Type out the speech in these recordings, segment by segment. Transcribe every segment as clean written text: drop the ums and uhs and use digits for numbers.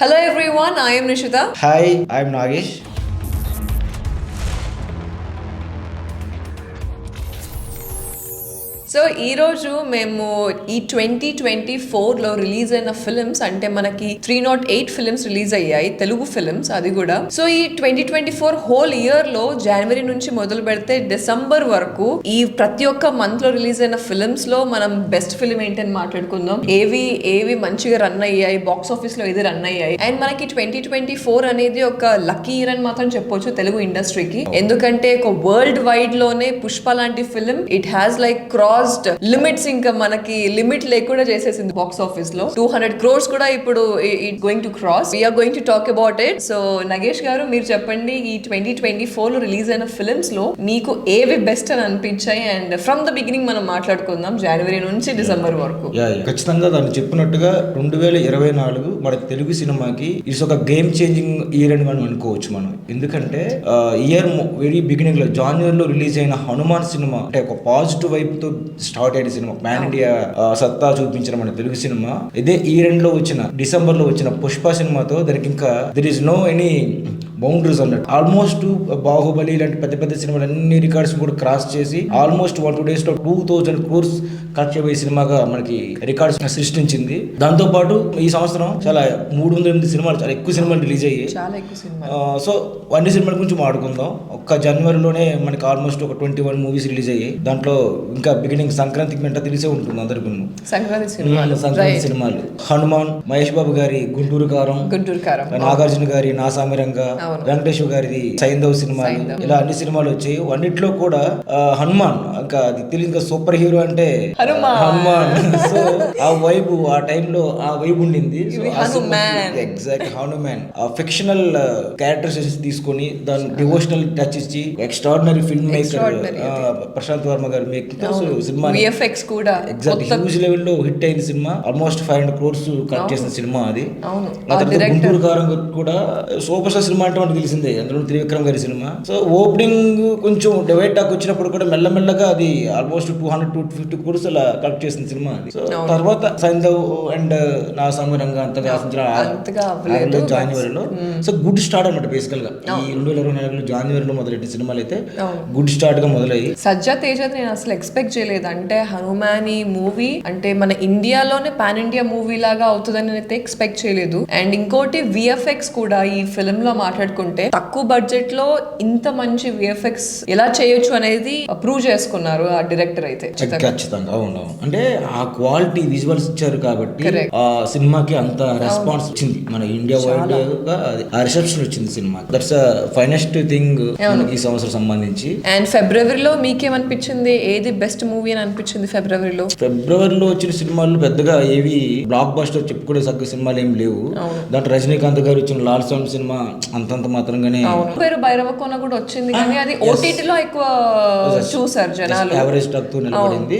Hello everyone, I am Nishita. Hi, I'm Nagesh. So ఈరోజు మేము ఈ 2024లో రిలీజ్ అయిన ఫిల్మ్స్ అంటే మనకి 308 ఫిల్మ్స్ రిలీజ్ అయ్యాయి, తెలుగు ఫిల్మ్స్ అది కూడా. సో ఈ 2024 హోల్ ఇయర్ లో జనవరి నుంచి మొదలు పెడితే డిసెంబర్ వరకు ఈ ప్రతి ఒక్క మంత్ లో రిలీజ్ అయిన ఫిల్మ్స్ లో మనం బెస్ట్ ఫిల్మ్ ఏంటని మాట్లాడుకుందాం. ఏవి మంచిగా రన్ అయ్యాయి, బాక్స్ ఆఫీస్ లో ఏది రన్ అయ్యాయి. అండ్ మనకి 2024 అనేది ఒక లక్కీ ఇయర్ అని మాత్రం చెప్పొచ్చు తెలుగు ఇండస్ట్రీకి. ఎందుకంటే ఒక వరల్డ్ వైడ్ లోనే పుష్ప లాంటి film it has like limits, ఇంకా మనకి లిమిట్ లేకుండా చేసేసింది బాక్స్ ఆఫీస్ లో. 200 crores కూడా ఇప్పుడు it going to cross. We're going to talk about it. So Nagesh garu, మీరు చెప్పండి, ఈ 2024 లో రిలీజ్ అయిన ఫిల్మ్స్ లో మీకు ఏవి బెస్ట్ అని అనిపించాయి? అండ్ ఫ్రమ్ ద బిగినింగ్ మనం మాట్లాడుకుందాం, జనవరి నుంచి డిసెంబర్ వరకు. ఖచ్చితంగా దాన్ని చెప్పినట్టుగా 2024 మన తెలుగు సినిమాకి ఇట్స్ ఒక గేమ్ చేంజింగ్ ఇయర్ అని మనం అనుకోవచ్చు మనం. ఎందుకంటే ఇయర్ వెరీ బిగినింగ్ లో జనవరిలో రిలీజ్ అయిన హనుమాన్ సినిమా అంటే ఒక పాజిటివ్ వైపు తో స్టార్ట్ అయిన సినిమా, పాన్ ఇండియా సత్తా చూపించిన మన తెలుగు సినిమా. ఇదే ఈ రెండులో వచ్చిన డిసెంబర్ లో వచ్చిన పుష్ప సినిమాతో దానికి ఇంకా there is no any boundaries అన్నట్టు. ఆల్మోస్ట్ బాహుబలి ఇలాంటి పెద్ద పెద్ద సినిమాలు అన్ని రికార్డ్స్ కూడా క్రాస్ చేసి ఆల్మోస్ట్ 1-2 days లో 2000 crores కట్ చేయబోయే సినిమాగా మనకి రికార్డ్స్ సృష్టించింది. దాంతో పాటు ఈ సంవత్సరం చాలా 308 సినిమాలు, చాలా ఎక్కువ సినిమాలు రిలీజ్ అయ్యాయి. సో అన్ని సినిమాల గురించి మాట్లాడుకుందాం. ఒక్క జనవరిలోనే మనకి ఆల్మోస్ట్ ఒక 21 మూవీస్ రిలీజ్ అయ్యాయి. దాంట్లో ఇంకా బిగినింగ్ సంక్రాంతికి వెంట తెలిసే ఉంటుంది అందరికీ. సంక్రాంతి సినిమాలు హనుమాన్, మహేష్ బాబు గారి గుంటూరు కారం, నాగార్జున గారి నా సామిరంగా, వెంకటేశ్వర గారిది సైంధవ్ సినిమాలు, ఇలా అన్ని సినిమాలు వచ్చాయి. అన్నిట్లో కూడా హనుమాన్ ఇంకా అది తెలియదు, సూపర్ హీరో అంటే హనుమాన్. సో ఆ వైబు ఆ టైంలో ఆ వైబు ఉండింది. ఎగ్జాక్ట్ హనుమాన్ ఆ ఫిక్షనల్ క్యారెక్టర్స్ తీసుకొని దాని డివోషనల్ టచ్ ఇచ్చి extraordinary film maker Prashanth Varma garu cinema exact huge level లో హిట్ అయిన సినిమా. ఆల్మోస్ట్ 500 crores కట్ చేసిన సినిమా అది. గుంటూరు కారం కూడా సూపర్ స్టార్ సినిమా అంటే మనకు తెలిసిందే, అందులో త్రివిక్రమ్ గారి సినిమా. సో ఓపెనింగ్ కొంచెం డివైడ్ టాక్ వచ్చినప్పుడు కూడా మెల్లమెల్లగా అది ఆల్మోస్ట్ 200-250 crores అలా కలెక్ట్ చేసిన సినిమా అది. సో తర్వాత సైంధవ్ అండ్ నా సామిరంగా అంతగా జనవరిలో. సో గుడ్ స్టార్ట్ అన్నమాట బేసికల్ గా ఈ 2024 జనవరిలో మొదలెట్టిన సినిమాలు అయితే గుడ్ స్టార్ట్ గా మొదలయ్యి. సజ్జా తేజ నేను అసలు ఎక్స్పెక్ట్ చేయలేదు. అంటే హనుమాన్ ఈ మూవీ అంటే మన ఇండియాలోనే పాన్ ఇండియా మూవీ లాగా అవుతుందని అయితే ఎక్స్పెక్ట్ చేయలేదు. అండ్ ఇంకోటి విఎఫ్ఎక్స్ కూడా ఈ ఫిల్మ్ లో మాట్లాడుకుంటే తక్కువ బడ్జెట్ లో ఇంత మంచి విఎఫ్ఎక్స్ ఎలా చేయొచ్చు అనేది ప్రూవ్ చేసుకున్నారు ఆ డైరెక్టర్ అయితే. ఖచ్చితంగా అవును. అంటే ఆ క్వాలిటీ విజువల్స్ ఇచ్చారు కాబట్టి ఆ సినిమాకి అంత రెస్పాన్స్ వచ్చింది. మన ఇండియా వైడ్ గా ఆ రిసెప్షన్ వచ్చింది సినిమా. దట్స్ ఫైనెస్ట్ థింగ్ ఈ సంవత్సరం సంబంధించి. అండ్ ఫిబ్రవరిలో మీకేమనిపించింది? ఏది బెస్ట్ మూవీ అని అనిపించింది ఫిబ్రవరిలో వచ్చిన సినిమాలు పెద్దగా ఏవి బ్లాక్ బస్టర్ చెప్పుకునే సగ్గ సినిమాలు ఏం లేవు. దాంట్లో రజనీకాంత్ గారు వచ్చిన లాల్ స్వామి సినిమా అంతంత మాత్రంగానే. పేరు భైరవ కోన కూడా వచ్చింది కానీ అది ఓటీటీలో ఎక్కువ చూసారు జనాలు. యావరేజ్ టాక్ తో నిలబడింది.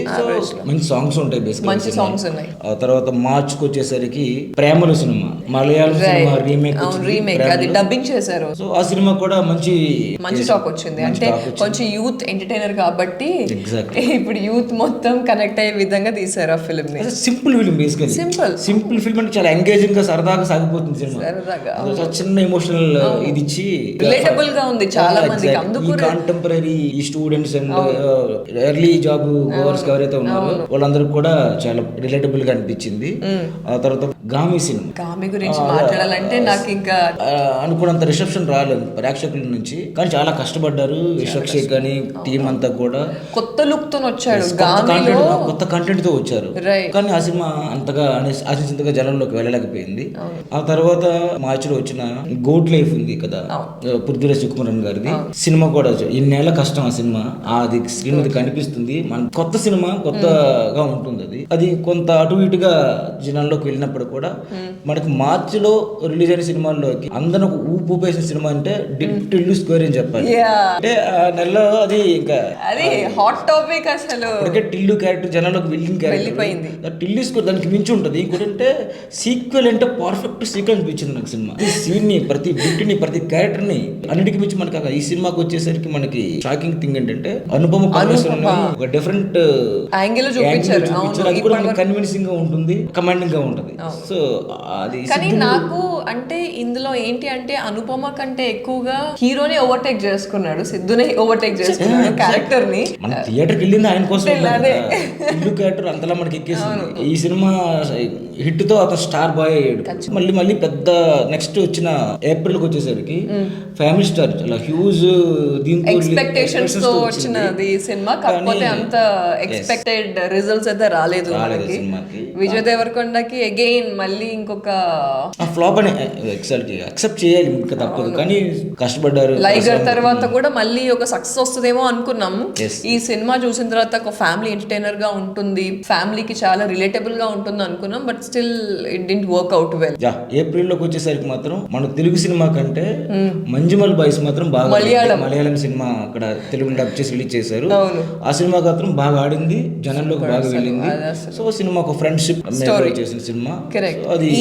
మంచి సాంగ్స్ ఉంటాయి, మంచి సాంగ్స్ ఉన్నాయి. ఆ తర్వాత మార్చ్ కి వచ్చేసరికి ప్రేమలు సినిమా, మలయాళం సినిమా రీమేక్ అది డబ్బింగ్ చేశారు. సో ఆ సినిమా కూడా మంచి టాక్ వచ్చింది. అంటే కొంచెం యూత్ ఎంటర్టైనర్ కాబట్టి ఇప్పుడు యూత్ మొత్తం కనెక్ట్ అయ్యే విధంగా తీసారు ఆ ఫిల్మ్ ని. Simple film, basically simple film అంటే చాలా ఎంగేజింగ్ గా సరదాగా సాగిపోతుంది సినిమా. చిన్న ఎమోషనల్ ఇది ఇచ్చి రిలేటబుల్ గా ఉంది చాలా మందికి. అందుకు కాంటెంపరీ ఈ students and early job goers ఎవరైతే ఉన్నారో వాళ్ళందరికీ కూడా చాలా రిలేటబుల్ గా అనిపించింది. ఆ తర్వాత గామి సినిమా, గామి గురించి మాట్లాడాలంటే నాకు ఇంకా అనుకున్నంత రిసెప్షన్ రాలేదు ప్రేక్షకుల నుంచి, కానీ చాలా కష్టపడ్డారు విశ్వక్ షేక్ కానీ టీం అంతా కూడా. కొత్త లుక్ తో వచ్చాడు, కొత్త కంటెంట్ తో వచ్చారు. కానీ ఆ సినిమా అంతగా ఆశించేంతగా జనంలోకి వెళ్ళలేకపోయింది. ఆ తర్వాత మార్చి లో వచ్చిన గోట్ లైఫ్ ఉంది కదా పృథ్వీరాజ్ సుకుమారన్ గారిది సినిమా కూడా ఇన్నేళ్ల కష్టం ఆ సినిమా. అది స్క్రీన్ మీద కనిపిస్తుంది, మన కొత్త సినిమా కొత్తగా ఉంటుంది. అది కొంత అటు ఇటుగా జనాల్లోకి వెళ్ళినప్పుడు కూడా మనకి మార్చిలో రిలీజ్ అయిన సినిమాల్లోకి అందరూ ఊపు ఊపేసిన సినిమా అంటే టిల్లు స్క్వేర్ అని చెప్పాలి. అంటే ఆ నెలలో అది ఇంకా హాట్ టాపిక్ అసలు. టిల్లు క్యారెక్టర్ జనాల్లోకి వెళ్ళిన క్యారెక్టర్ టిల్లు స్క్వేర్ దానికి మించి ఉంటుంది. ఇంకోటి అంటే సీక్వెల్ అంటే పర్ఫెక్ట్ సీక్వెల్ అనిపించింది నాకు సినిమా. ఈ సీన్ ని ప్రతి బిట్ ని ప్రతి క్యారెక్టర్ ని అన్నిటికి మించి మనకి ఈ సినిమాకి వచ్చేసరికి మనకి షాకింగ్ థింగ్ ఏంటంటే అనుపమ ఒక డిఫరెంట్ యాంగిల్ చూపించారు. అది కూడా మనకి కన్విన్సింగ్ గా ఉంటుంది, కమాండింగ్ గా ఉంటుంది. సో అది కానీ నాకు అంటే ఇందులో ఏంటి అంటే అనుపమ కంటే ఎక్కువగా హీరోనే ఓవర్టేక్ చేసుకున్నాడు, సిద్ధునే ఓవర్టేక్ చేసుకున్నాడు క్యారెక్టర్ ని. మన థియేటర్కి వెళ్ళింది ఆయన కోసం, అదే. ఇల్లు క్యారెక్టర్ అంతలా మనకి ఎక్కేసింది. ఈ సినిమా హిట్ తో అతను స్టార్ బాయ్ అయ్యాడు. మళ్ళీ పెద్ద నెక్స్ట్ వచ్చిన ఏప్రిల్ కి వచ్చేసరికి ఫ్యామిలీ స్టార్ చాలా హ్యూజ్ దీంతో ఎక్స్పెక్టేషన్స్ తో వచ్చినది సినిమా. కాకపోతే అంత ఎక్స్పెక్టెడ్ రిజల్ట్స్ అయితే రాలేదు సినిమాకి. విజయ్ దేవరకొండకి అగైన్ మళ్ళీ ఇంకొక ఫ్లాప్ అని అక్సెప్ట్ చేయాలి, ఇంకా తప్పదు. కానీ కష్టపడ్డారు. లైగర్ తర్వాత కూడా మళ్ళీ ఒక సక్సెస్ వస్తుందేమో అనుకున్నాం. ఈ సినిమా చూసిన తర్వాత ఒక ఫ్యామిలీ ఎంటర్టైనర్ గా ఉంటుంది, ఫ్యామిలీకి చాలా రిలేటబుల్ గా ఉంటుంది అనుకున్నాం. But still it didn't work out well. April లోకి వచ్చేసరికి మాత్రం మన తెలుగు సినిమా కంటే మంజుమల్ బాయ్స్ మాత్రం బాగా మలయాళం సినిమా అక్కడ తెలుగు డబ్ చేసి రిలీజ్ చేశారు. ఆ సినిమా మాత్రం బాగా ఆడింది, జనంలోకి బాగా వెళ్ళింది. సో సినిమా ఒక ఫ్రెండ్షిప్ చేసిన సినిమా.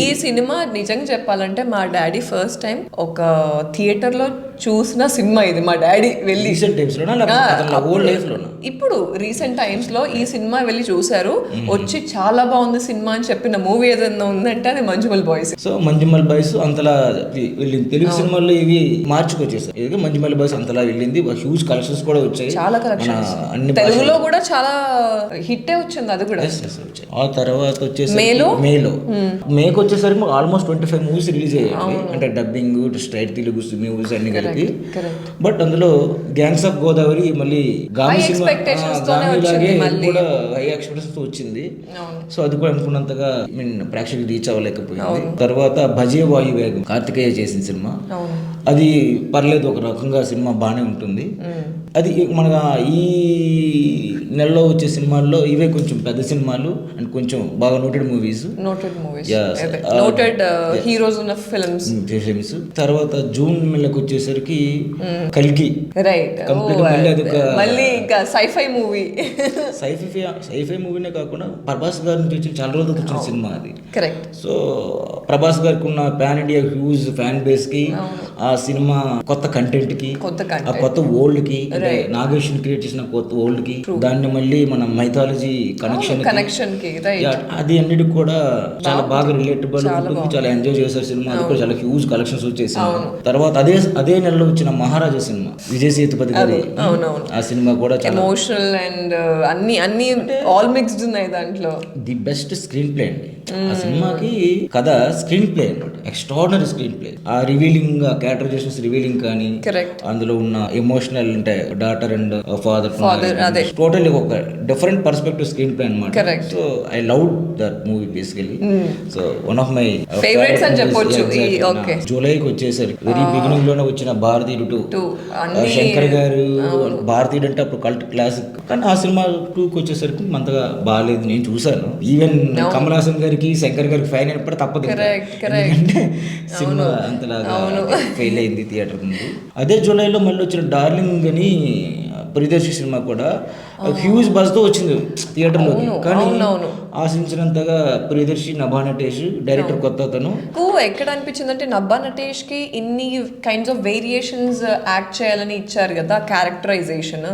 ఈ సినిమా నిజంగా చెప్పాలంటే మా డాడీ ఫస్ట్ టైం ఒక థియేటర్ లో చూసిన సినిమా ఇది. మా డాడీ వెళ్ళి ఇప్పుడు రీసెంట్ టైమ్స్ లో ఈ సినిమా వెళ్ళి చూసారు, వచ్చి చాలా బాగుంది సినిమా అని చెప్పిన మూవీ ఏదైనా ఉందంటే అది Manjummel boys. So Manjummel boys అంతలా వెళ్ళింది. తెలుగు సినిమాల్లో ఇవి మార్చుకొచ్చేసారు. మంజుమల్ బాయ్స్ అంతలా వెళ్ళింది, హ్యూజ్ కలెక్షన్స్ కూడా వచ్చాయి, చాలా కలెక్షన్స్. తెలుగులో కూడా చాలా హిట్ వచ్చింది అది కూడా. ఆ తర్వాత వచ్చేసి మేకి వచ్చేసరికి ఆల్మోస్ట్ 25 మూవీస్ రిలీజ్ అయ్యాయి. అంటే డబ్బింగ్, స్ట్రైట్ తెలుగు మూవీస్ అన్ని కలిపి. బట్ అందులో గ్యాంగ్స్ ఆఫ్ గోదావరి మళ్ళీ గామి సినిమా కూడా హై ఎక్స్పెక్టేషన్స్ తో వచ్చింది. సో అది కూడా అనుకున్నంతగా ప్రేక్షకులు రీచ్ అవ్వలేకపోయింది. తర్వాత భజే వాయు వేగం కార్తికేయ చేసిన సినిమా, అది పర్లేదు, ఒక రకంగా సినిమా బాగానే ఉంటుంది. అది మన ఈ నెలలో వచ్చే సినిమాల్లో ఇవే కొంచెం పెద్ద సినిమాలు అండ్ కొంచెం బాగా నోటెడ్ మూవీస్, హీరోస్ ఉన్న ఫిల్మ్స్. తర్వాత జూన్ నెలకు వచ్చేసరికి కల్కి, మళ్ళీ ఇంకా సైఫై మూవీ. సైఫై మూవీనే కాకుండా ప్రభాస్ గారి నుంచి వచ్చిన చాలా రోజులు వచ్చిన సినిమా అది. కరెక్ట్. సో ప్రభాస్ గారికి ఉన్న pan India huge fan base కి ఆ సినిమా కొత్త కంటెంట్ కి, ఆ కొత్త వరల్డ్ కి, అంటే నాగేశ్వర్ క్రియేట్ చేసిన కొత్త వరల్డ్ కి, దాన్ని మళ్ళీ మన మైథాలజీ కనెక్షన్ కి అది అన్నిటికి కూడా చాలా బాగా రిలేటబుల్ ఉంటుంది. చాలా ఎంజాయ్ చేశారు సినిమా. అది కూడా చాలా హ్యూజ్ కలెక్షన్స్ వచ్చేసి. తర్వాత అదే నెలలో వచ్చిన మహారాజా సినిమా విజయ్ సేతుపతి గారి, ఆ సినిమా కూడా చాలా ఎమోషనల్ అండ్ అన్ని ఆల్ మిక్స్డ్ ఉన్నాయి దాంట్లో. ది బెస్ట్ స్క్రీన్ ప్లే అండి ఆ సినిమాకి. కథ స్క్రీన్ ప్లే అన్నమాట, ఎక్స్ట్రాడినరీ స్క్రీన్ ప్లే. ఆ రివీలింగ్ క్యారెక్టరైజేషన్స్ రివీలింగ్ కానీ, అందులో ఉన్న ఎమోషనల్ అంటే డాటర్ అండ్ ఫాదర్ టోటల్లీ ఒక డిఫరెంట్ పర్స్పెక్టివ్ స్క్రీన్ ప్లే అన్నమాట. So I love that movie basically. So one of my favourites అని చెప్పొచ్చు. జూలైకి వచ్చేసరికి వెరీ బిగినింగ్ లోనే వచ్చిన భారతీయుడు 2, శంకర్ గారు భారతీయుడు అంటే అప్పుడు కల్ట్ క్లాసిక్. కానీ ఆ సినిమా 2కి వచ్చేసరికి అంతగా బాగాలేదు, నేను చూసాను. ఈవెన్ కమల్ హాసన్ గారికి శంకర్ గారికి ఫైన్ అయినప్పుడు తప్పదు, ఎందుకంటే సినిమా అంతలాగా ఫెయిల్ అయింది థియేటర్ ముందు. అదే జూలైలో మళ్ళీ వచ్చిన డార్లింగ్ అని ప్రియదర్శి సినిమా కూడా హ్యూజ్ బజ్ తో వచ్చింది థియేటర్లోకి. కానీ ఆశించినంతగా ప్రియదర్శి, నభా నటేష్ డైరెక్టర్ కొత్త అతను. ఎక్కడ అనిపించింది అంటే నభా నటేష్ కి ఇన్ని కైండ్స్ ఆఫ్ వేరియేషన్స్ యాక్ట్ చేయాలని ఇచ్చారు కదా క్యారెక్టరైజేషన్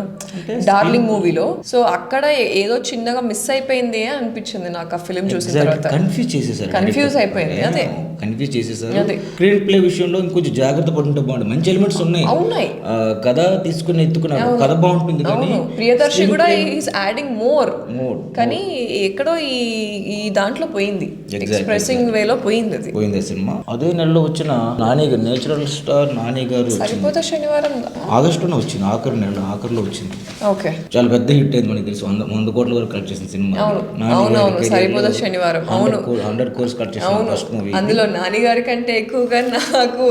డార్లింగ్ మూవీలో. సో అక్కడ ఏదో చిన్నగా మిస్ అయిపోయింది అని అనిపించింది నాకు ఆ ఫిల్మ్ చూసిన తర్వాత. కన్ఫ్యూజ్ అయిపోయింది. అదే కన్ఫ్యూజ్ చేసేసారు. స్క్రీన్ ప్లే విషయంలో ఇంకొంచెం జాగ్రత్త పడుంటే బాగుంటుంది. మంచి ఎలిమెంట్స్ ఉన్నాయి, కథ తీసుకుని ఎత్తుకున్నారు, కథ బాగుంటుంది. కానీ ప్రియదర్శి కూడా ఈస్ యాడింగ్ మోర్, కానీ ఎక్కడో ఈ దాంట్లో పోయింది, ఎక్స్ప్రెసింగ్ వేలో పోయింది సినిమా. అదే నెలలో వచ్చిన నాని గారు, నేచురల్ స్టార్ నాని గారు సరిపోతా శనివారం ఆగస్టులోనే వచ్చింది, ఆఖరిలో వచ్చింది. ఓకే, చాలా పెద్ద హిట్ అయింది మనకి తెలుసు. 100 కోట్ల వరకు కలెక్ట్ చేసిన సినిమా. సరిపోతా శనివారం 100 crores కలెక్ట్ చేసిన ఫస్ట్ మూవీ. అందులో నాని గారి కంటే ఎక్కువగా నాకు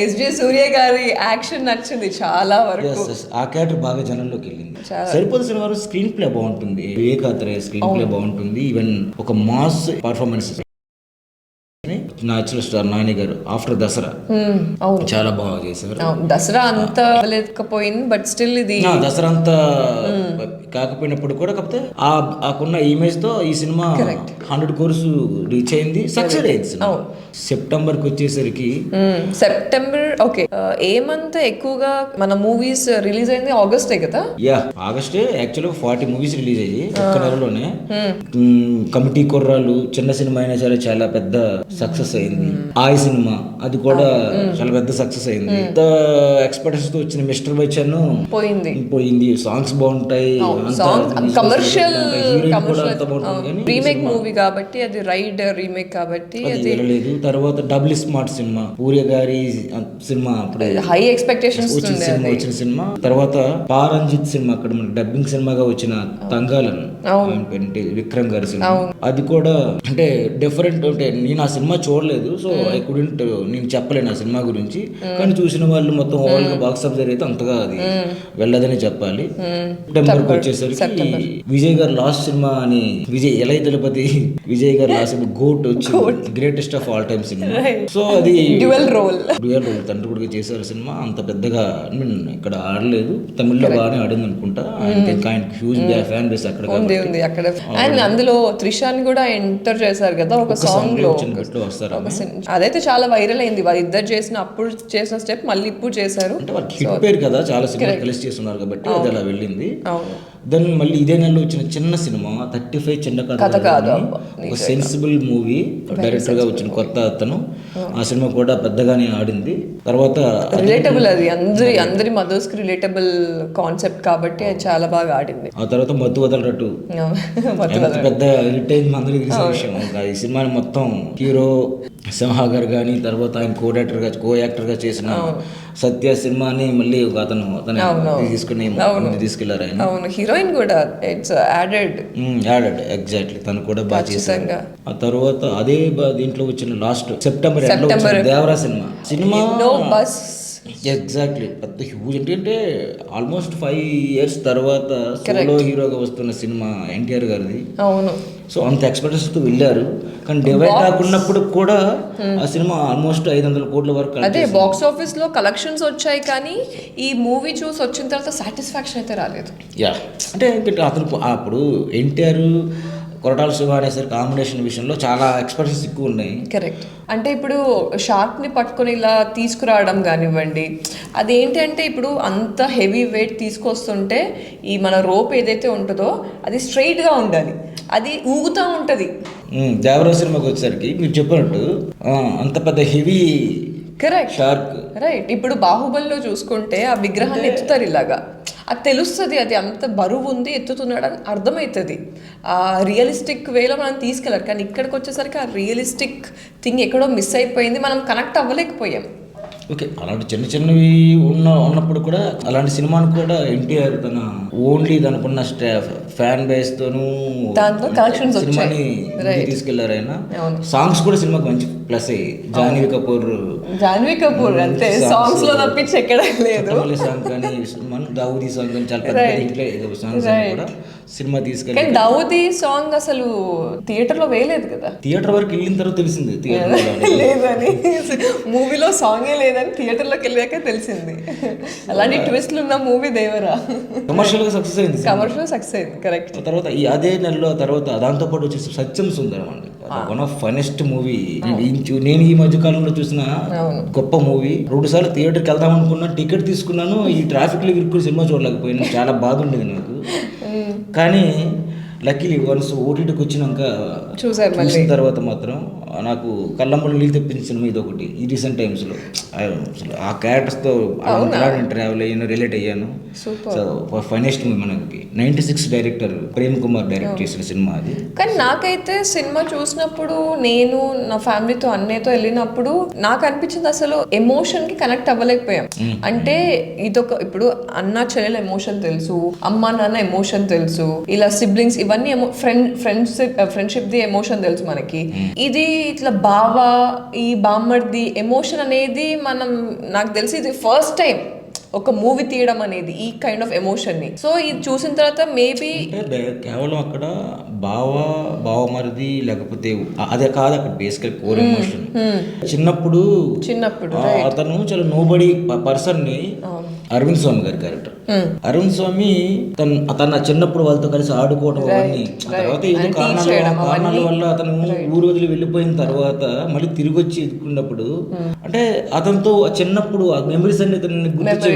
ఎస్జే సూర్య గారి యాక్షన్ నచ్చింది చాలా వరకు. ఆ క్యారెక్టర్ బాగా జనంలోకి వెళ్ళింది. సరిపోతే సినిమా స్క్రీన్ ప్లే బాగుంటుంది, వివేకాత్రే స్క్రీన్ ప్లే బాగుంటుంది. ఈవెన్ ఒక mass performance. Natural star Nani గారు ఆఫ్టర్ దసరా చాలా బాగా చేశారు. దసరా అంత లేకపోయింది, బట్ స్టిల్ ఇది దసరా అంతా కాకపోయినప్పుడు కూడా కాకపోతే ఆకున్న ఇమేజ్ తో ఈ సినిమా 100 crores రీచ్ అయింది, సక్సెస్ అయింది సినిమా. సెప్టెంబర్కి వచ్చేసరికి సెప్టెంబర్ ఓకే ఏ మంత్ ఎక్కువగా మన మూవీస్ రిలీజ్ అయింది? ఆగస్టే కదా? ఆగస్టే యాక్చువల్గా 40 మూవీస్ రిలీజ్ అయ్యి ఒక్క నెలలోనే. కమిటీ కుర్రాళ్ళు చిన్న సినిమా అయినా సరే చాలా పెద్ద సక్సెస్ అయింది. ఆయ్ సినిమా అది కూడా చాలా పెద్ద సక్సెస్ అయింది. ఎక్స్పెక్టేషన్స్ తో వచ్చిన మిస్టర్ బచ్చన్ పోయింది. సాంగ్స్ బాగుంటాయి, కమర్షియల్ రీమేక్ మూవీ కాబట్టి అది రైడ్ రీమేక్ కాబట్టి అది వెళ్ళలేదు. తర్వాత డబుల్ స్మార్ట్ సినిమా పూరి గారి సినిమా హై ఎక్స్పెక్టేషన్స్ వచ్చిన సినిమా. తర్వాత పారంజిత్ సినిమా అక్కడ మనకి డబ్బింగ్ సినిమాగా వచ్చిన తంగాలను విక్రమ్ గారి సినిమా, అది కూడా అంటే డిఫరెంట్. అంటే నేను ఆ సినిమా చూడలేదు, సో ఐ కుడెంట్ నేను చెప్పలేను ఆ సినిమా గురించి. కానీ చూసిన వాళ్ళు మొత్తం ఓవరాల్ గా బాక్స్ ఆఫీస్ అయితే అంతగా అది వెళ్ళదని చెప్పాలి. సెప్టెంబర్కి వచ్చేసరికి విజయ్ గారు లాస్ట్ సినిమా అని ఎలై తిరుపతి విజయ్ గారు లాస్ట్ గోట్ వచ్చి greatest of all time cinema. So అది డ్యూయల్ రోల్ తండ్రి కూడా చేశారు సినిమా. అంత పెద్దగా ఇక్కడ ఆడలేదు, తమిళ్లో బాగానే ఆడింది అనుకుంటా. ఆయన హ్యూజ్ ఫ్యాన్ బేస్ అక్కడ అండ్ అందులో త్రిషాని కూడా ఎంటర్ చేశారు కదా ఒక సాంగ్ లో. అదైతే చాలా వైరల్ అయింది. వాళ్ళు ఇద్దరు అప్పుడు చేసిన స్టెప్ మళ్ళీ ఇప్పుడు చేశారు. హిట్ పేరు కదా, చాలా సినిమా కలిసి చేస్తున్నారు కాబట్టి అది అలా వెళ్ళింది. దెన్ మళ్ళీ ఇదే నెలలో వచ్చిన చిన్న సినిమా 35 చిన్న కథ కాదు, ఒక సెన్సిబుల్ మూవీ. డైరెక్టర్ గా వచ్చిన కొత్త అతను, ఆ సినిమా కూడా పెద్దగానే ఆడింది. తర్వాత రిలేటబుల్, అది అందరి మదర్స్ కి రిలేటబుల్ కాన్సెప్ట్ కాబట్టి అది చాలా బాగా ఆడింది. ఆ తర్వాత మత్తు వదలరట్టు పెద్ద హిట్ అయింది, అందరికి తెలిసిన విషయం. ఈ సినిమాని మొత్తం హీరో సింహాగర్ గాని, తర్వాత ఆయన కో యాక్టర్ గా చేసిన సత్య సినిమాని మళ్ళీ ఒక అతను తీసుకెళ్లారు ఆయన. హీరోయిన్ కూడా ఇట్స్ యాడెడ్ ఎగ్జాక్ట్లీ, తను కూడా బాగా చేశారు. ఆ తర్వాత అదే దీంట్లో వచ్చిన last September Devara cinema exactly పెద్ద హ్యూజ్. ఏంటంటే ఆల్మోస్ట్ 5 years తర్వాత సోలో హీరోగా వస్తున్న సినిమా ఎన్టీఆర్ గారిది. అవును. సో అంత ఎక్స్పెక్టేషన్స్ తో వెళ్ళారు, కానీ డివైడ్ కాకున్నప్పుడు కూడా ఆ సినిమా ఆల్మోస్ట్ 500 కోట్ల వరకు అదే బాక్స్ ఆఫీస్ లో కలెక్షన్స్ వచ్చాయి, కానీ ఈ మూవీ చూసి వచ్చిన తర్వాత సాటిస్ఫాక్షన్ అయితే రాలేదు. అంటే అతను అప్పుడు ఎన్టీఆర్ కొరటాల శివ అనేసరికి కాంబినేషన్ విషయంలో చాలా ఎక్స్పెక్టేషన్స్ ఎక్కువ ఉన్నాయి. కరెక్ట్. అంటే ఇప్పుడు షార్క్ని పట్టుకొని ఇలా తీసుకురావడం కానివ్వండి, అదేంటి అంటే ఇప్పుడు అంత హెవీ వెయిట్ తీసుకొస్తుంటే ఈ మన రోప్ ఏదైతే ఉంటుందో అది స్ట్రైట్గా ఉండాలి, అది ఊగుతూ ఉంటుంది. దేవరా సినిమాకి వచ్చేసరికి మీరు చెప్పినట్టు అంత పెద్ద హెవీ కరెక్ట్ షార్క్ రైట్. ఇప్పుడు బాహుబలిలో చూసుకుంటే ఆ విగ్రహాన్ని ఎత్తుతారు ఇలాగా, అది తెలుస్తుంది అది అంత బరువు ఉంది ఎత్తుతున్నాడు అని అర్థమవుతుంది. ఆ రియలిస్టిక్ వేలో మనం తీసుకెళ్ళారు, కానీ ఇక్కడికి వచ్చేసరికి ఆ రియలిస్టిక్ థింగ్ ఎక్కడో మిస్ అయిపోయింది, మనం కనెక్ట్ అవ్వలేకపోయాం. ఓకే, అలాంటి చిన్నవి ఉన్నప్పుడు కూడా అలాంటి సినిమాను కూడా ఎన్టీఆర్ తన ఓన్లీ తనకున్న ఫ్యాన్ బేస్ తోను సినిమాని తీసుకెళ్లారు ఆయన. సాంగ్స్ కూడా సినిమాకి మంచి ప్లస్ అయ్యి. జాహ్నవి కపూర్ అంటే సాంగ్స్ లో తప్పించి ఎక్కడ లేదు. సాంగ్ కానీ దావుదీ సాంగ్ కానీ చాలా పెద్ద సాంగ్స్ కూడా సినిమా తీసుకెళ్ళి. దావుదీ సాంగ్ అసలు థియేటర్ లో వేయలేదు కదా, థియేటర్ వరకు వెళ్ళిన తర్వాత తెలిసింది లేదని, మూవీలో సాంగే లేదని థియేటర్ లోకి వెళ్ళాక తెలిసింది. అలాంటి ట్విస్ట్లు ఉన్న మూవీ దేవరా కమర్షియల్ గా సక్సెస్ అయింది, కరెక్ట్. తర్వాత అదే నెలలో తర్వాత దాంతో పాటు వచ్చేసి సత్యం సుందరం అండి, వన్ ఆఫ్ ఫనెస్ట్ మూవీ. నేను ఈ మధ్య కాలంలో చూసిన గొప్ప మూవీ. 2 సార్లు థియేటర్కి వెళ్దాం అనుకున్నా, టికెట్ తీసుకున్నాను, ఈ ట్రాఫిక్ లో ఇరుక్కుని సినిమా చూడలేకపోయాను, చాలా బాధ ఉండేది నాకు. కానీ లక్కీలీ వన్స్ ఓటీటీకి వచ్చినాక చూసిన తర్వాత మాత్రం నాకు కళ్ళమ్మలో నీళ్ళు తెప్పించిన సినిమా ఇది ఒకటి. ఈ రీసెంట్ టైమ్స్ లో ఆ క్యారెక్టర్స్ తో ట్రావెల్ అయ్యాను, రిలేట్ అయ్యాను. సో ఫైనెస్ట్ మూవీ మనకి 96 డైరెక్టర్ ప్రేమ్ కుమార్ డైరెక్ట్ చేసిన సినిమా అది. కానీ నాకైతే సినిమా చూసినప్పుడు నేను నా ఫ్యామిలీతో అన్నయ్యతో వెళ్ళినప్పుడు నాకు అనిపించింది అసలు ఎమోషన్ కి కనెక్ట్ అవ్వలేకపోయాం. అంటే ఇదొక ఇప్పుడు అన్న చెల్లెల ఎమోషన్ తెలుసు, అమ్మ నాన్న ఎమోషన్ తెలుసు, ఇలా సిబ్లింగ్స్ ఇవన్నీ ఫ్రెండ్షిప్ ది ఎమోషన్ తెలుసు మనకి. ఇది ఇట్లా బావా ఈ బామ్మర్ది ఎమోషన్ అనేది నాకు తెలిసి ఇది ఫస్ట్ టైం ఒక మూవీ తీయడం అనేది ఈ కైండ్ ఆఫ్ ఎమోషన్ ని. సో ఇది చూసిన తర్వాత మేబీ కేవలం అక్కడ బావమరిది లేకపోతే అదే కాదు, అక్కడ బేసికల్ కోర్ ఎమోషన్. చిన్నప్పుడు అతను చాలా నోబడి పర్సన్ ని అరవింద్ స్వామి గారి క్యారెక్టర్. అరవింద్ స్వామి తన చిన్నప్పుడు వాళ్ళతో కలిసి ఆడుకోవడం అవన్నీ, తర్వాత ఏదో కారణాల వల్ల అతను ఊరు వదిలి వెళ్ళిపోయిన తర్వాత మళ్ళీ తిరిగి వచ్చి ఎదుర్కొన్నప్పుడు అంటే అతనితో చిన్నప్పుడు ఆ మెమరీస్ అన్ని గుర్తు,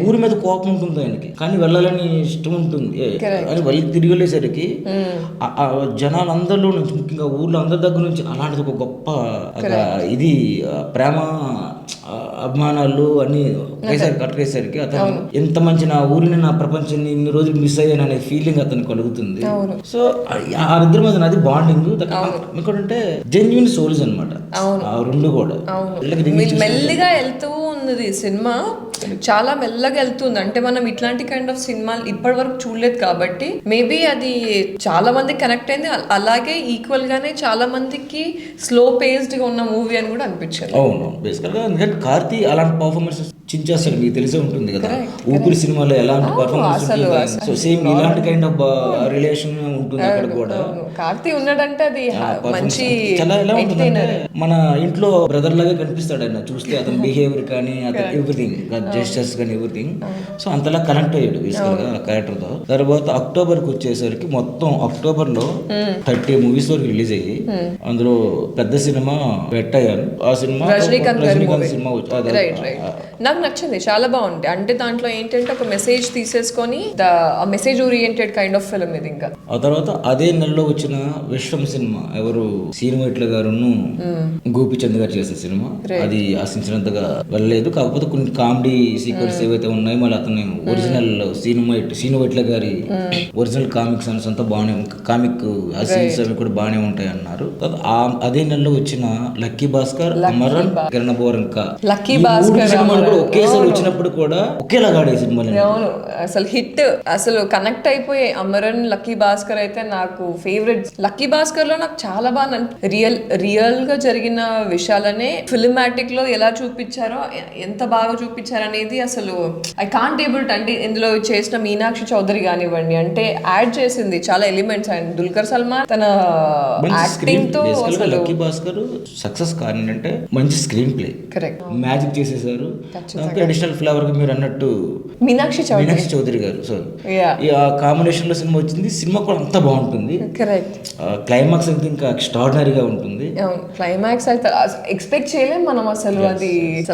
ఊరి మీద కోపం ఉంటుంది ఆయనకి, కానీ వెళ్ళాలని ఇష్టం ఉంటుంది అని వాళ్ళు తిరిగి వెళ్ళేసరికి జనాలందరిలో నుంచి, ముఖ్యంగా ఊర్లో అందరి దగ్గర నుంచి అలాంటిది ఒక గొప్ప ఇది ప్రేమ అభిమానాలు అన్ని కట్టేసరికి అతను ఎంత మంచి నా ఊరిని నా ప్రపంచాన్ని ఇన్ని రోజులు మిస్ అయ్యాను అనే ఫీలింగ్ అతను కలుగుతుంది. సో ఆ ఇద్దరి మధ్య అది బాండింగ్ ఇంకోటంటే జెన్యున్ సోల్స్ అనమాట ఆ రెండు కూడా. మెల్లిగా వెళ్తూ ఉంది సినిమా, చాలా మెల్లగా వెళ్తుంది. అంటే మనం ఇట్లాంటి కైండ్ ఆఫ్ సినిమాలు ఇప్పటి వరకు చూడలేదు కాబట్టి మేబీ అది చాలా మంది కనెక్ట్ అయింది. అలాగే ఈక్వల్ గానే చాలా మందికి స్లో పేస్డ్ గా ఉన్న మూవీ అని కూడా అనిపించింది. అవును, బేసికల్ గా ఎందుకంటే కార్తీ అలాంటి పర్ఫార్మెన్స్ చించేస్తాడు, మీకు తెలిసే ఉంటుంది కదా. ఊపిరి సినిమాలో ఎలాంటి పర్ఫార్మెన్స్ ఉంటుంది, సో సేమ్ ఇలాంటి కైండ్ ఆఫ్ రిలేషన్ ఉంటుంది అక్కడ కూడా. కార్తీ ఉన్నాడంటే అది మంచి చాలా ఎలా ఉంటుందంటే మన ఇంట్లో బ్రదర్ లాగా కనిపిస్తాడు ఆయన చూస్తే, అతని బిహేవియర్ కానీ అతను ఎవ్రీథింగ్ జెస్చర్స్ కానీ ఎవ్రీథింగ్. సో అంతలా కనెక్ట్ అయ్యాడు బేసికల్ గా క్యారెక్టర్ తో. తర్వాత అక్టోబర్ కి వచ్చేసరికి మొత్తం అక్టోబర్ లో 30 మూవీస్ వరకు రిలీజ్ అయ్యి అందులో పెద్ద సినిమా పెట్టాను. ఆ సినిమా రజనీకాంత్ సినిమా నాకు నచ్చింది, చాలా బాగుంది. అంటే దాంట్లో ఏంటంటే ఒక మెసేజ్ తీసేసుకొని ఆ message oriented kind of film ఇది. ఇంకా ఆ తర్వాత అదే నెలలో వచ్చిన విశ్వం సినిమా, ఎవరు సీనివైట్ల గారును గోపిచంద్ గారు చేసే సినిమా, అది ఆశించినంతగా వెళ్ళలేదు. కాకపోతే కొన్ని కామెడీ సీక్వెన్స్ ఏవైతే ఉన్నాయో మళ్ళీ అతను ఒరిజినల్ సీనివైట్ల గారి ఒరిజినల్ కామిక్స్ అని అంతా బాగానే, కామిక్ ఆ సీన్స్ అవి కూడా బాగానే ఉంటాయి అన్నారు. అదే నెలలో వచ్చిన లక్కీ భాస్కర్, అమరన్, కిరణ్ బోరంకా, లక్కీ భాస్కర్ ఒకేసారి వచ్చినప్పుడు కూడా ఒకేలాగా ఆడే సినిమాలు. అవును, అసలు హిట్, అసలు కనెక్ట్ అయిపోయే. అమరన్, లక్కీ భాస్కర్ అయితే నాకు ఫేవరెట్. లక్కీ భాస్కర్ లో నాకు చాలా బాగా రియల్ గా జరిగిన విషయాలనే ఫిల్మాటిక్ లో ఎలా చూపించారో, ఎంత బాగా చూపించారు అనేది అసలు ఐ కాంట్ ఏబుల్. అంటే ఇందులో చేసిన మీనాక్షి చౌదరి కానివ్వండి, అంటే యాడ్ చేసింది చాలా ఎలిమెంట్స్. అండ్ దుల్కర్ సల్మాన్ తన యాక్టింగ్ తో లక్కీ భాస్కర్ సక్సెస్ కానింటే మంచి స్క్రీన్ ప్లే, కరెక్ట్ మ్యాజిక్ చేసేసారు. అడిషనల్ ఫ్లేవర్ గా మీరు అన్నట్టు మీనాక్షి చౌదరి గారు, సో ఈ కాంబినేషన్ లో సినిమా వచ్చింది. సినిమా కూడా అంతా బాగుంటుంది, కరెక్ట్. క్లైమాక్స్ అయితే ఇంకా ఎక్స్ట్రాడినరీగా ఉంటుంది. క్లైమాక్స్ అయితే ఎక్స్పెక్ట్ చేయలేం మనం అసలు. అది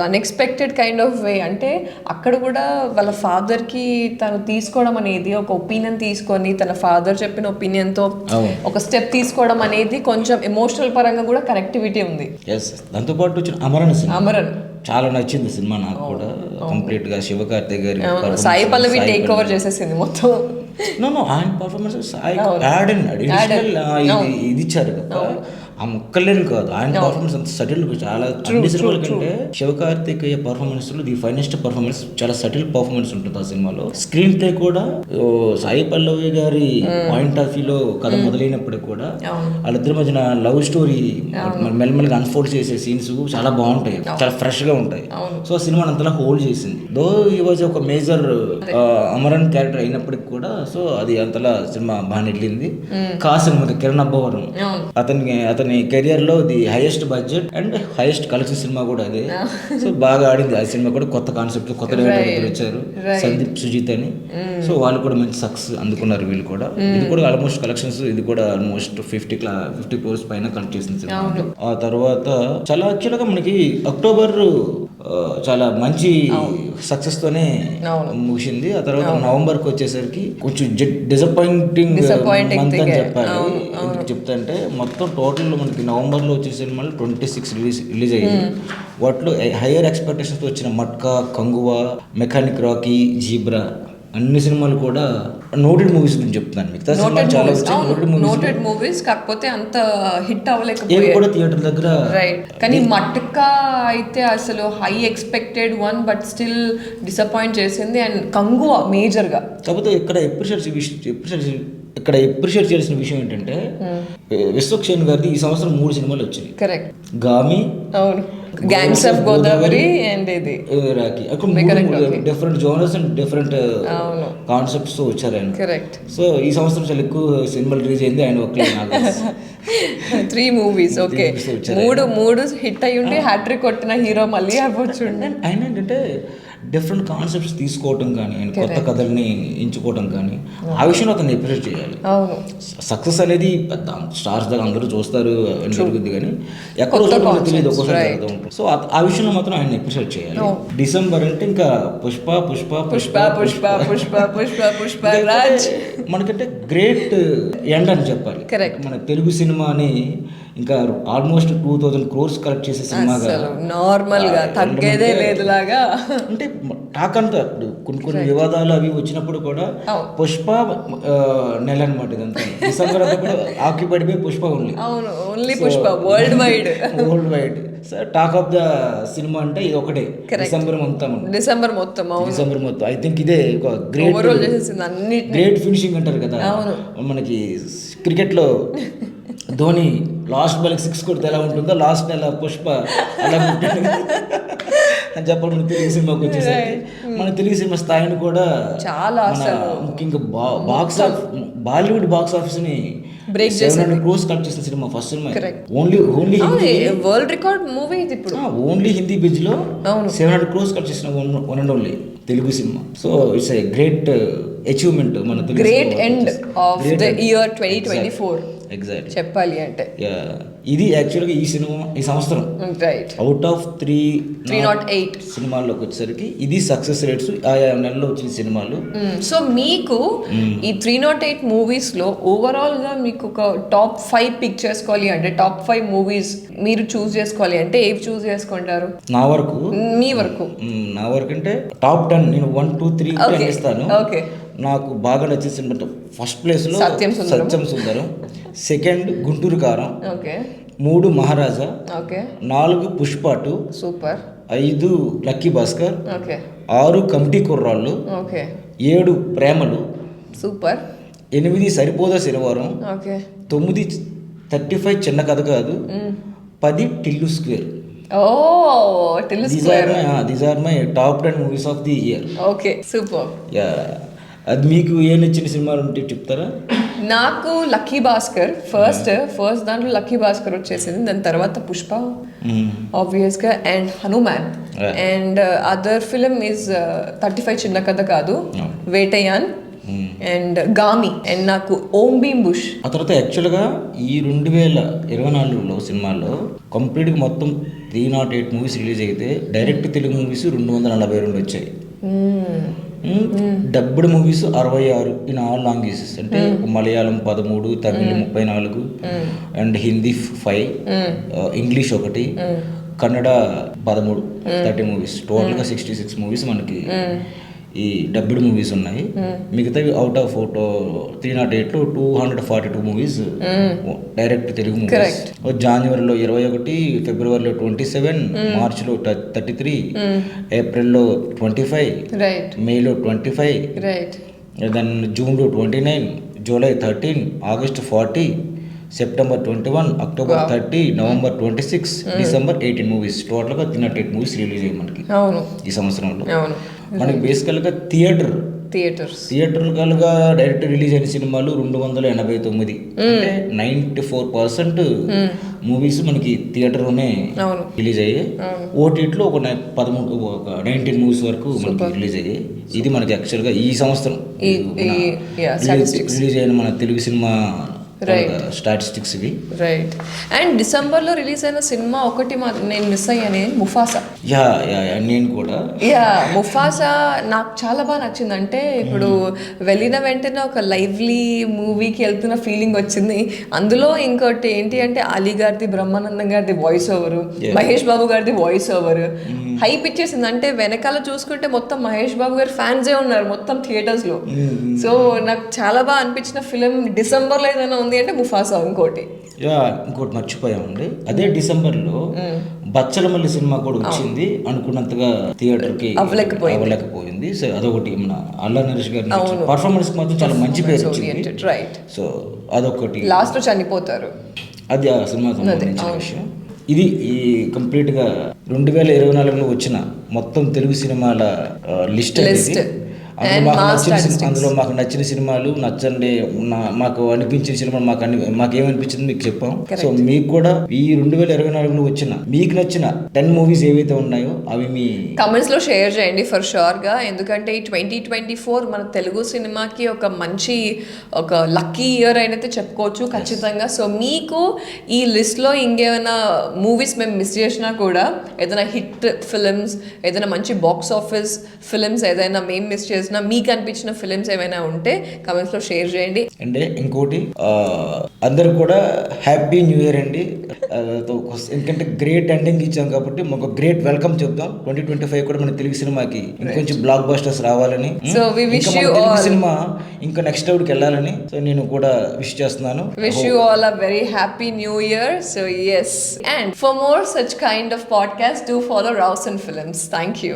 అన్ఎక్స్పెక్టెడ్ కైండ్ ఆఫ్ వే. అంటే అక్కడ కూడా వాళ్ళ ఫాదర్ కి తను తీసుకోవడం అనేది, ఒక ఒపీనియన్ తీసుకొని తన ఫాదర్ చెప్పిన ఒపీనియన్ తో ఒక స్టెప్ తీసుకోవడం అనేది కొంచెం ఎమోషనల్ పరంగా కూడా కనెక్టివిటీ ఉంది. దాంతో పాటు వచ్చిన అమరన్ చాలా నచ్చింది సినిమా నాకు కూడా. కంప్లీట్ గా శివకార్తిక్ గారి సాయి పల్లవి టేక్ ఓవర్ చేసేసింది మొత్తం. ఆయన పర్ఫార్మెన్స్ ఇది ఇచ్చారు కదా, ఆ ముక్కలేని కాదు ఆయన పర్ఫార్మెన్స్ అంత సటిల్. చాలా అన్ని సినిమాల కంటే శివకార్తికేయ పర్ఫార్మెన్స్ లో ది ఫైనెస్ట్ పర్ఫార్మెన్స్, చాలా సటిల్ పర్ఫార్మెన్స్ ఉంటుంది ఆ సినిమాలో. స్క్రీన్ ప్లే కూడా సాయి పల్లవి గారి పాయింట్ ఆఫ్ వ్యూ లో కథ మొదలైనప్పుడు కూడా వాళ్ళిద్దరి మధ్యన లవ్ స్టోరీ మెల్లమెల్లగా అన్ఫోల్డ్ చేసే సీన్స్ చాలా బాగుంటాయి, చాలా ఫ్రెష్ గా ఉంటాయి. సో సినిమా అంతలా హోల్డ్ చేసింది. దో ఈ వాజ్ ఒక మేజర్ అమరన్ క్యారెక్టర్ అయినప్పటికి కూడా, సో అది అంతలా సినిమా బాగా నెట్లింది. సినిమా కిరణ్ అబ్బవరం, అతని కెరియర్ లో the highest budget and highest collection cinema కూడా అదే. సో బాగా ఆడింది ఆ సినిమా కూడా. కొత్త కాన్సెప్ట్, కొత్త డైరెక్టర్ వచ్చారు సందీప్ సుజిత్ అని. సో వాళ్ళు కూడా మంచి సక్సెస్ అందుకున్నారు వీళ్ళు కూడా. ఇది కూడా ఆల్మోస్ట్ కలెక్షన్స్, ఇది కూడా ఆల్మోస్ట్ 50 crores పైన కనెక్ట్ చేసింది సినిమా. ఆ తర్వాత చాలా యాక్చువల్ గా మనకి అక్టోబర్ చాలా మంచి సక్సెస్ తోనే ముగిసింది. ఆ తర్వాత నవంబర్ కి వచ్చేసరికి కొంచెం డిసప్పాయింటింగ్ మంత్ అని చెప్పాలి. చెప్తా అంటే మొత్తం టోటల్ మనకి నవంబర్ లో వచ్చే సినిమాలు 26 రిలీజ్ అయ్యాయి. వాటిలో హైయర్ ఎక్స్పెక్టేషన్స్ వచ్చిన matka, Kanguva, mechanic Rocky, zebra అన్ని సినిమాలు కూడా నోటెడ్ మూవీస్ గురించి చెప్తున్నాను. మిగతా సినిమాలు చాలా నోటెడ్ మూవీస్, కాకపోతే అంత హిట్ అవ్వలేకపోయాయి కూడా థియేటర్ దగ్గర. రైట్, కానీ మట్కా అయితే అసలు high expected one, but still disappoint చేసింది. అండ్ కంగువా మేజర్ గా. కాకపోతే ఇక్కడ ఎప్రిషియేట్ చేయాల్సిన విషయం ఏంటంటే విశ్వక్షేణ్ గారిది ఈ సంవత్సరం 3 సినిమాలు వచ్చినాయి. కరెక్ట్. గామి, అవును, గ్యాంగ్స్ ఆఫ్ గోదావరి అండ్ ఇది Rocky. Different genres and different concepts తో వచ్చారు ఆయన. కరెక్ట్. సో ఈ సంవత్సరం చాలా ఎక్కువ సినిమాలు రిలీజ్ అయింది ఆయన ఒక్కలే. 3 మూవీస్, ఓకే, మూడు హిట్ అయ్యి ఉండి హ్యాట్రిక్ కొట్టిన హీరో మళ్ళీ అవ్వచ్చు. ఆయన ఏంటంటే డిఫరెంట్ కాన్సెప్ట్స్ తీసుకోవటం కానీ ఆయన కొత్త కథల్ని ఎంచుకోవటం కానీ ఆ విషయంలో అతను అప్రిషియేట్ చేయాలి. సక్సెస్ అనేది పెద్ద స్టార్స్ దగ్గర అందరూ చూస్తారు అని జరుగుద్ది కానీ ఎక్కడో తెలియదు ఒక్కోసారి జరుగుతూ ఉంటుంది. సో ఆ విషయంలో మాత్రం ఆయన అప్రిషియేట్ చేయాలి. డిసెంబర్ అంటే ఇంకా పుష్ప పుష్ప పుష్ప పుష్ప పుష్ప పుష్ప పుష్ప రాజ్ మనకంటే గ్రేట్ ఎండ్ అని చెప్పాలి. మన తెలుగు సినిమాని ఇంకా ఆల్మోస్ట్ 2000 crores కలెక్ట్ చేసే సినిమాగా నార్మల్ గా తగ్గేదే లేదు లాగా అంటే టాక్ అంతా కొన్ని వివాదాలు అవి వచ్చినప్పుడు కూడా పుష్ప నెల అనమాట. ఇదంతా డిసెంబర్ అంతా కూడా occupied Pushpa only Pushpa world wide sir talk of the cinema అంటే ఇది ఒకటే డిసెంబర్ మొత్తం ఐ థింక్ ఇదే ఒక గ్రేట్ ఫినిషింగ్ అంటారు కదా మనకి క్రికెట్ లో ధోని లాస్ట్ బాల్ 6 కొడితే ఎలా ఉంటుందో లాస్ట్ నెల పుష్ప అలా ఉంటుంది అని చెప్పడం మన తెలుగు సినిమాకి వచ్చేసరికి మన తెలుగు సినిమా స్థాయిని కూడా చాలా ముఖ్యంగా బాలీవుడ్ బాక్స్ ఆఫీస్ ని 700 crores కలెక్ట్ చేసిన cinema first cinema. Only world record movie ఇది ఇప్పుడు. ఓన్లీ హిందీ బిజ్ లో 700 crores కలెక్ట్ చేసిన one and only Telugu cinema. So it's a great achievement మన Telugu great end of the year 2024 exactly చెప్పాలి అంటే. ఇది యాక్చువల్గా ఈ సినిమా ఈ సంవత్సరం అవుట్ ఆఫ్ 308 సినిమాల్లోకి వచ్చేసరికి ఇది సక్సెస్ రేట్స్ ఆయా నెలలో వచ్చిన సినిమాలు. సో మీకు ఈ 308 మూవీస్ లో ఓవరాల్ గా మీకు ఒక టాప్ 5 పిక్ చేసుకోవాలి అంటే టాప్ 5 మూవీస్ మీరు చూస్ చేసుకోవాలి అంటే ఏవి చూస్ చేసుకుంటారు? మీ వరకు అంటే టాప్ 10 నేను 1 2 3 ఇస్తాను. నాకు బాగా నచ్చిన సినిమా ఫస్ట్ ప్లేస్ లో సత్యం సుందరం, సెకండ్ గుంటూరు కారం, 3 మహారాజా, 4 Pushpa 2, super, 5 lucky Bhaskar, 6 committee కుర్రాళ్ళు, 7 ప్రేమలు, సూపర్, 8 సరిపోదా శనివారం, 9 35 చిన్న కథ కాదు, 10 Tillu square. These are my top 10 movies of the year. Okay, super. అది మీకు ఏ నచ్చిన సినిమాలు ఉంటే చెప్తారా? నాకు లక్కీ భాస్కర్ ఫస్ట్ దాంట్లో లక్కీ భాస్కర్ వచ్చేసింది. దాని తర్వాత పుష్ప ఆబ్వియస్ గా and Hanuman and other film is 35 చిన్న కథ కాదు, వేటయాన్ అండ్ గామి అండ్ నాకు ఓం భీమ్ బుష్. ఆ తర్వాత యాక్చువల్గా ఈ 2024లో సినిమాల్లో కంప్లీట్గా మొత్తం 308 మూవీస్ రిలీజ్ అయితే డైరెక్ట్ తెలుగు మూవీస్ 242 వచ్చాయి. Dubbed movies 66 in all languages అంటే Malayalam 13, Tamil 34 and Hindi 5, English 1, Kannada 13, 30 movies. టోటల్గా 66 మూవీస్ మనకి ఈ డబ్బుడ్ మూవీస్ ఉన్నాయి. మిగతావి అవుట్ ఆఫ్ 308లో 242 మూవీస్ డైరెక్ట్ తెలుగు మూవీస్. జనవరిలో 21, ఫిబ్రవరిలో 27, మార్చిలో 33, ఏప్రిల్లో 25, మేలో 25, దెన్ జూన్లో 29, July 13, August 40, September 21, October 30, November 26, December 18 movies. టోటల్గా 308 మూవీస్ రిలీజ్ అయ్యాయి మనకి ఈ సంవత్సరంలో. మనకి బేసికల్గా థియేటర్లుగా డైరెక్ట్ రిలీజ్ అయిన సినిమాలు 289, అంటే 94% మూవీస్ మనకి థియేటర్లోనే రిలీజ్ అయ్యాయి. ఓటీటీలో ఒక 19 మూవీస్ వరకు మనకి రిలీజ్ అయ్యాయి. ఇది మనకి యాక్చువల్గా ఈ సంవత్సరం రిలీజ్ అయిన మన తెలుగు సినిమా స్టాటిస్టిక్స్ ఇవి. రైట్. అండ్ డిసెంబర్లో రిలీజ్ అయిన సినిమా ఒకటి నేను మిస్ అయ్యాను, ముఫాసా. నేను కూడా ముఫాసా నాకు చాలా బాగా నచ్చింది. అంటే ఇప్పుడు వెళ్ళిన వెంటనే ఒక లైవ్లీ మూవీకి వెళ్తున్న ఫీలింగ్ వచ్చింది. అందులో ఇంకోటి ఏంటి అంటే అలీ గారిది, బ్రహ్మానందం గారిది వాయిస్ ఓవర్, మహేష్ బాబు గారిది వాయిస్ ఓవర్ హైప్ ఇచ్చేసింది. అంటే వెనకాల చూసుకుంటే మొత్తం మహేష్ బాబు గారు ఫ్యాన్సే ఉన్నారు మొత్తం థియేటర్స్ లో. సో నాకు చాలా బాగా అనిపించిన ఫిలిం డిసెంబర్లో ఏదైనా ఉంది అంటే ముఫాసా. ఇంకోటి మర్చిపోయామండి, అదే డిసెంబర్లో బచ్చలమల్లి సినిమా కూడా వచ్చింది. అనుకున్నంతగా థియేటర్కి అవ్వలేకపోయింది. సో అదొకటి మన అల్లా నరేష్ గారి పర్ఫార్మెన్స్ మాత్రం చాలా మంచి పేరు వచ్చింది. సో అదొకటి, లాస్ట్ లో చనిపోతారు, అది ఆ సినిమా సంబంధించిన విషయం. ఇది ఈ కంప్లీట్గా 2024లో వచ్చిన మొత్తం తెలుగు సినిమాల లిస్ట్. And mass statistics. అందులో మాకు నచ్చిన సినిమాలు నచ్చండి మాకు అనిపించిన సినిమాలు మాకు ఏమనిపించింది మీకు చెప్పాం. సో మీకు కూడా ఈ 2024లో వచ్చిన మీకు నచ్చిన 10 మూవీస్ ఏవైతే ఉన్నాయో అవి మీ కమెంట్స్ లో షేర్ చేయండి ఫర్ షూర్ గా. ఎందుకంటే ఈ 2024 మన తెలుగు సినిమాకి ఒక లక్కీ ఇయర్ అయినైతే చెప్పుకోవచ్చు ఖచ్చితంగా. సో మీకు ఈ లిస్ట్ లో ఇంకేమైనా మూవీస్ మేము మిస్ చేసినా కూడా, ఏదైనా హిట్ ఫిలిమ్స్, ఏదైనా మంచి బాక్స్ ఆఫీస్ ఫిలిమ్స్ ఏదైనా మేము మిస్ చేసినా, మీకు అనిపించిన ఫిలిమ్స్ ఏమైనా ఉంటే కమెంట్స్ లో షేర్ చేయండి. అంటే ఇంకోటి అందరు కూడా హ్యాపీ న్యూ ఇయర్ అండి. ఎందుకంటే గ్రేట్ ఎండింగ్ ఇచ్చాం కాబట్టి మాకు గ్రేట్ వెల్కమ్ చెప్తాం. 2025 కూడా మన తెలుగు సినిమాకి ఇంకొంచెం బ్లాక్ బస్టర్స్ రావాలని, so we wish you Telugu all cinema ఇంకా నెక్స్ట్ లెవెల్కి వెళ్ళాలని సో నేను కూడా విష్ చేస్తున్నాను. Wish you all a very happy new year. So yes, and for more such kind of podcasts, do follow Rouse and Films. Thank you.